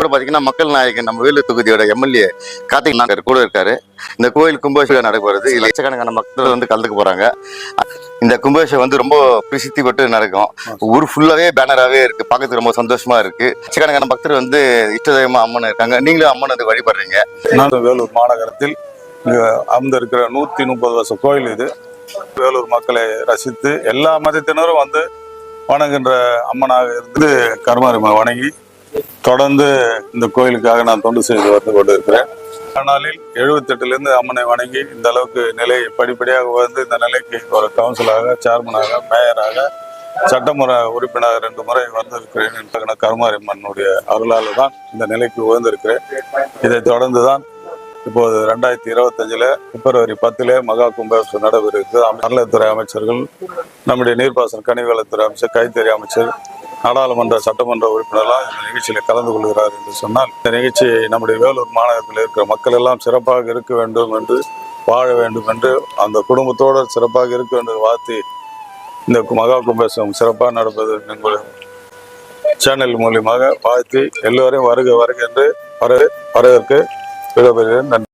கூட பாத்தீங்கன்னா மக்கள் நாயகன் நம்ம வேலூர் தொகுதியோட எம்எல்ஏ கார்த்திக் நாகர் கூட இருக்காரு. இந்த கோயில் கும்பாபிஷேகம் நடைபெறுது. இதுல லட்சக்கணக்கான மக்கள் வந்து கலந்துக்க போறாங்க. இந்த கும்பாபிஷேகம் வந்து ரொம்ப பிரசித்தி பெற்று நடக்கும். ஊர் ஃபுல்லாவே பேனராகவே இருக்கு. பார்க்கறதுக்கு ரொம்ப சந்தோஷமா இருக்கு. லட்சக்கணக்கான பக்தர் வந்து இஷ்ட தெய்வமா அம்மன் இருக்காங்க. நீங்களும் அம்மன் வந்து வழிபடுறீங்க. நான் வேலூர் மாநகரத்தில் அமர்ந்திருக்கிற 130 வருஷ கோயில் இது. வேலூர் மக்களை ரசித்து எல்லா மதத்தினரும் வந்து வணங்குகின்ற அம்மனாக இருந்து கருமாரியம்மனை வணங்கி தொடர்ந்து இந்த கோயிலுக்காக நான் தொண்டு செய்து வந்து கொண்டிருக்கிறேன். நாளில் 78லேருந்து அம்மனை வணங்கி இந்த அளவுக்கு நிலை படிப்படியாக வந்து இந்த நிலைக்கு ஒரு கவுன்சிலராக, சேர்மனாக, மேயராக, சட்டமன்ற உறுப்பினராக 2 முறை வந்திருக்கிறேன். கருமாரியம்மனுடைய அருளால் தான் இந்த நிலைக்கு உயர்ந்திருக்கிறேன். இதை தொடர்ந்து தான் இப்போது 2025 பிப்ரவரி 10 மகா கும்பாபிஷேகம் நடைபெறுகிறது. அறநிலையத்துறை அமைச்சர்கள், நம்முடைய நீர்ப்பாசன கனிவளத்துறை அமைச்சர், கைத்தறி அமைச்சர், நாடாளுமன்ற சட்டமன்ற உறுப்பினர்லாம் இந்த நிகழ்ச்சியில் கலந்து கொள்கிறார் என்று சொன்னால், இந்த நிகழ்ச்சியை நம்முடைய வேலூர் மாநகரத்தில் இருக்கிற மக்கள் எல்லாம் சிறப்பாக இருக்க வேண்டும் என்று, வாழ வேண்டும் என்று, அந்த குடும்பத்தோடு சிறப்பாக இருக்க வேண்டும் வாழ்த்தி இந்த மகா கும்பாபிஷேகம் சிறப்பாக நடப்பது எங்கள் சேனல் மூலியமாக வாழ்த்தி எல்லோரையும் வருக வருக என்று வரவேற்க விடைபெறுகிறேன். நன்றி.